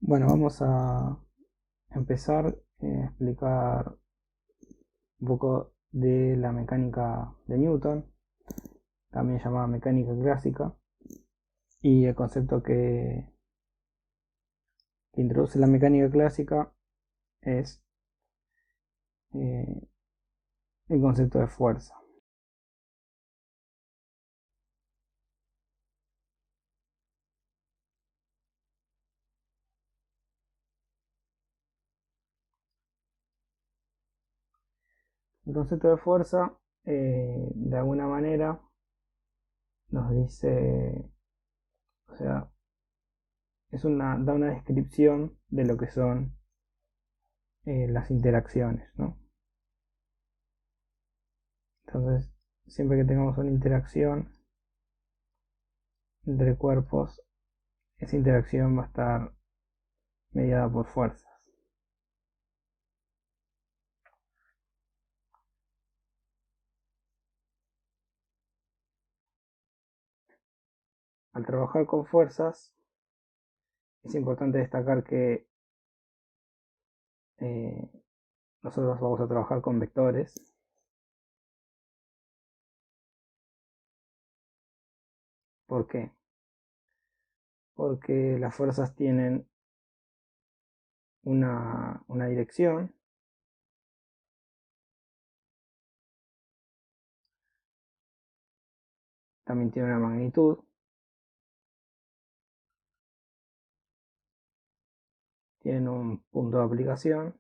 Bueno, vamos a empezar a explicar un poco de la mecánica de Newton, también llamada mecánica clásica, y el concepto que introduce la mecánica clásica es eh, el concepto de fuerza. El concepto de fuerza, de alguna manera, nos dice, o sea, da una descripción de lo que son las interacciones, ¿no? Entonces, siempre que tengamos una interacción entre cuerpos, esa interacción va a estar mediada por fuerzas. Al trabajar con fuerzas, es importante destacar que eh, nosotros vamos a trabajar con vectores. ¿Por qué? Porque las fuerzas tienen una dirección, también tienen una magnitud, tienen un punto de aplicación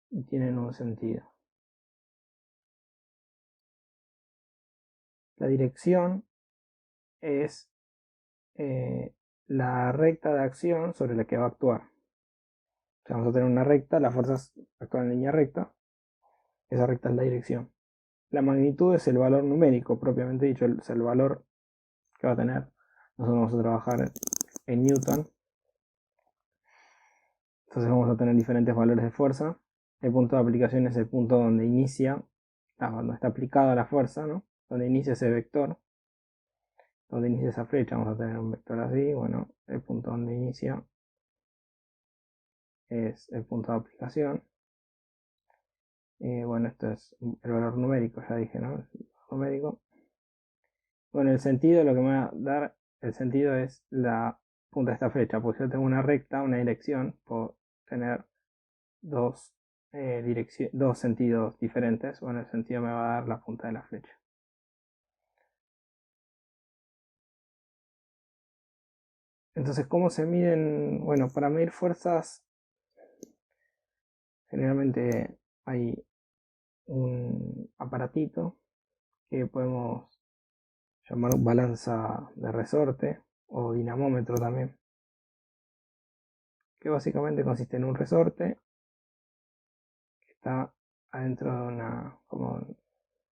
y tienen un sentido. La dirección es la recta de acción sobre la que va a actuar. O sea, vamos a tener una recta, las fuerzas actúan en línea recta, esa recta es la dirección. La magnitud es el valor numérico, propiamente dicho, es el valor que va a tener. Nosotros vamos a trabajar en Newton, entonces vamos a tener diferentes valores de fuerza. El punto de aplicación es el punto donde inicia, donde está aplicada la fuerza, ¿no? Donde inicia ese vector, donde inicia esa flecha, vamos a tener un vector así. Bueno, el punto donde inicia es el punto de aplicación. Bueno, esto es el valor numérico, ya dije, ¿no? El numérico. Bueno, el sentido, lo que me va a dar el sentido es la punta de esta flecha, porque si yo tengo una recta, una dirección, puedo tener dos, dos sentidos diferentes. Bueno, el sentido me va a dar la punta de la flecha. Entonces, ¿cómo se miden? Bueno, para medir fuerzas, generalmente hay un aparatito que podemos llamar balanza de resorte o dinamómetro también, que básicamente consiste en un resorte que está adentro de una, como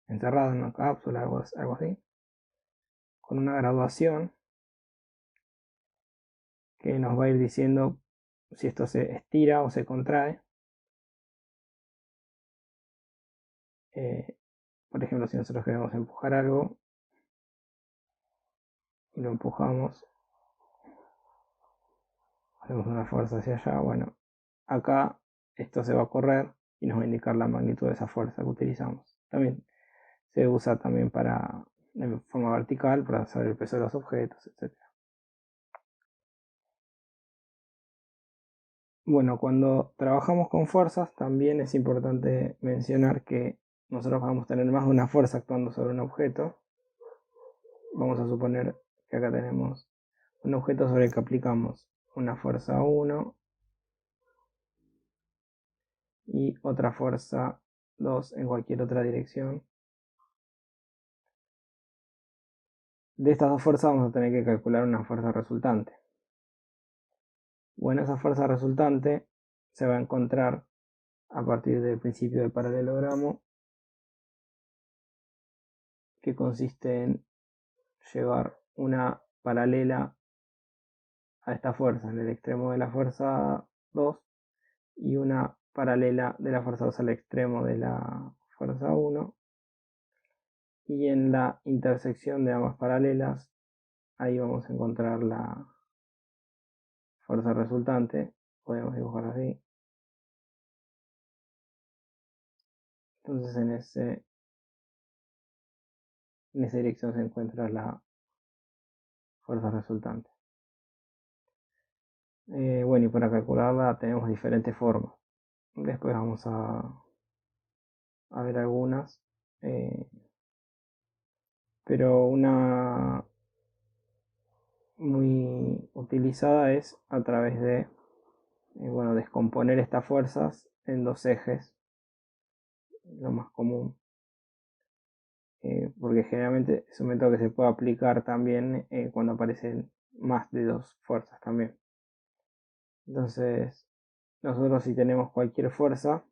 encerrado en una cápsula, algo así, con una graduación que nos va a ir diciendo si esto se estira o se contrae. Por ejemplo, si nosotros queremos empujar algo y lo empujamos, hacemos una fuerza hacia allá, bueno, acá esto se va a correr y nos va a indicar la magnitud de esa fuerza que utilizamos. También se usa también para, de forma vertical, para saber el peso de los objetos, etc. Bueno, cuando trabajamos con fuerzas, también es importante mencionar que nosotros vamos a tener más de una fuerza actuando sobre un objeto. Vamos a suponer que acá tenemos un objeto sobre el que aplicamos una fuerza 1 y otra fuerza 2 en cualquier otra dirección. De estas dos fuerzas vamos a tener que calcular una fuerza resultante. Bueno, esa fuerza resultante se va a encontrar a partir del principio del paralelogramo, que consiste en llevar una paralela a esta fuerza en el extremo de la fuerza 2 y una paralela de la fuerza 2 al extremo de la fuerza 1, y en la intersección de ambas paralelas, ahí vamos a encontrar la fuerza resultante. Podemos dibujar así. Entonces en esa dirección se encuentra la fuerza resultante. Bueno, y para calcularla tenemos diferentes formas. Después vamos a ver algunas. Pero una muy utilizada es a través de descomponer estas fuerzas en dos ejes, lo más común, porque generalmente es un método que se puede aplicar también cuando aparecen más de dos fuerzas también. Entonces, nosotros si tenemos cualquier fuerza,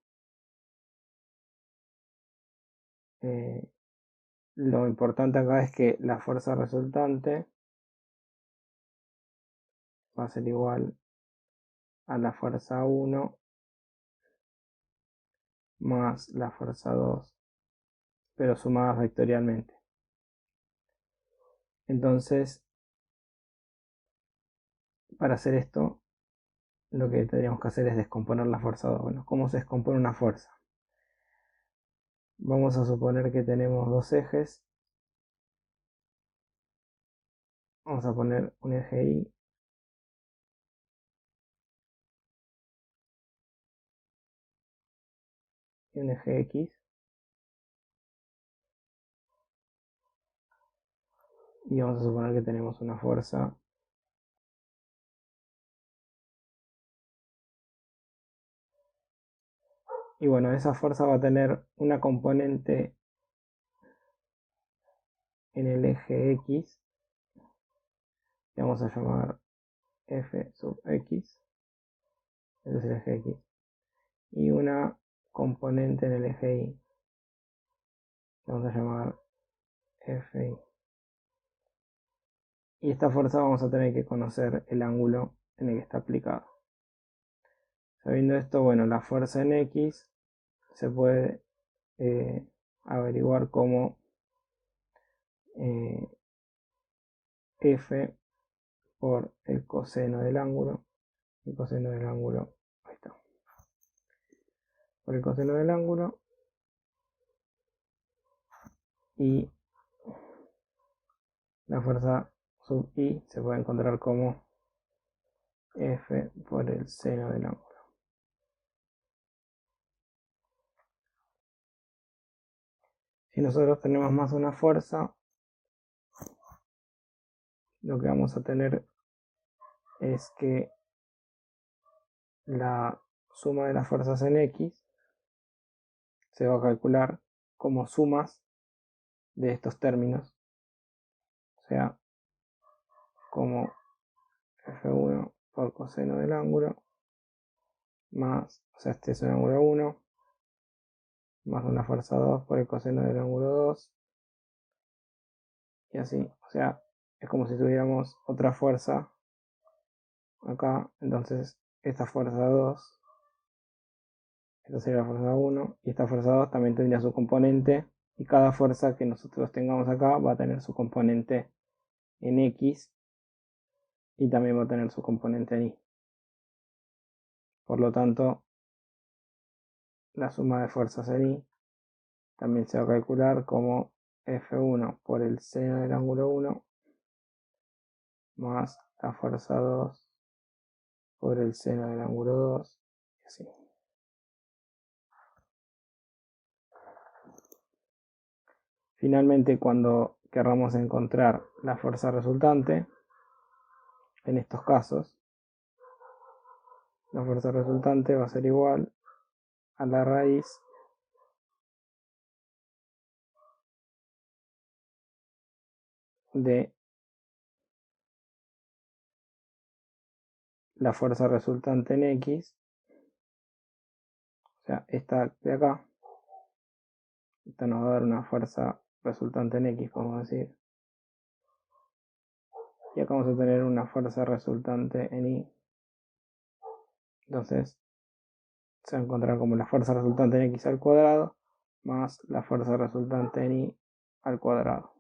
lo importante acá es que la fuerza resultante va a ser igual a la fuerza 1 más la fuerza 2, pero sumadas vectorialmente. Entonces, para hacer esto, lo que tendríamos que hacer es descomponer la fuerza 2. Bueno, ¿cómo se descompone una fuerza? Vamos a suponer que tenemos dos ejes. Vamos a poner un eje Y y un eje X. Y vamos a suponer que tenemos una fuerza y bueno, esa fuerza va a tener una componente en el eje X que vamos a llamar F sub X, ese es el eje X, y una componente en el eje Y que vamos a llamar Fi. Y esta fuerza vamos a tener que conocer el ángulo en el que está aplicado. Sabiendo esto, bueno, la fuerza en X se puede averiguar como F por el coseno del ángulo. El coseno del ángulo, ahí está. Por el coseno del ángulo. Y la fuerza sub I se puede encontrar como F por el seno del ángulo. Si nosotros tenemos más de una fuerza, lo que vamos a tener es que la suma de las fuerzas en X se va a calcular como sumas de estos términos, o sea, como F1 por coseno del ángulo más, o sea, este es un ángulo 1 más una fuerza 2 por el coseno del ángulo 2 y así, o sea, es como si tuviéramos otra fuerza acá, entonces esta fuerza 2, esta sería la fuerza 1 y esta fuerza 2 también tendría su componente y cada fuerza que nosotros tengamos acá va a tener su componente en X y también va a tener su componente en Y. Por lo tanto, la suma de fuerzas en Y también se va a calcular como F1 por el seno del ángulo 1 más la fuerza 2 por el seno del ángulo 2 y así. Finalmente, cuando querramos encontrar la fuerza resultante, en estos casos, la fuerza resultante va a ser igual a la raíz de la fuerza resultante en X, o sea, esta de acá, esta nos va a dar una fuerza resultante en X, podemos decir. Y acá vamos a tener una fuerza resultante en Y. Entonces, se va a encontrar como la fuerza resultante en X al cuadrado más la fuerza resultante en Y al cuadrado.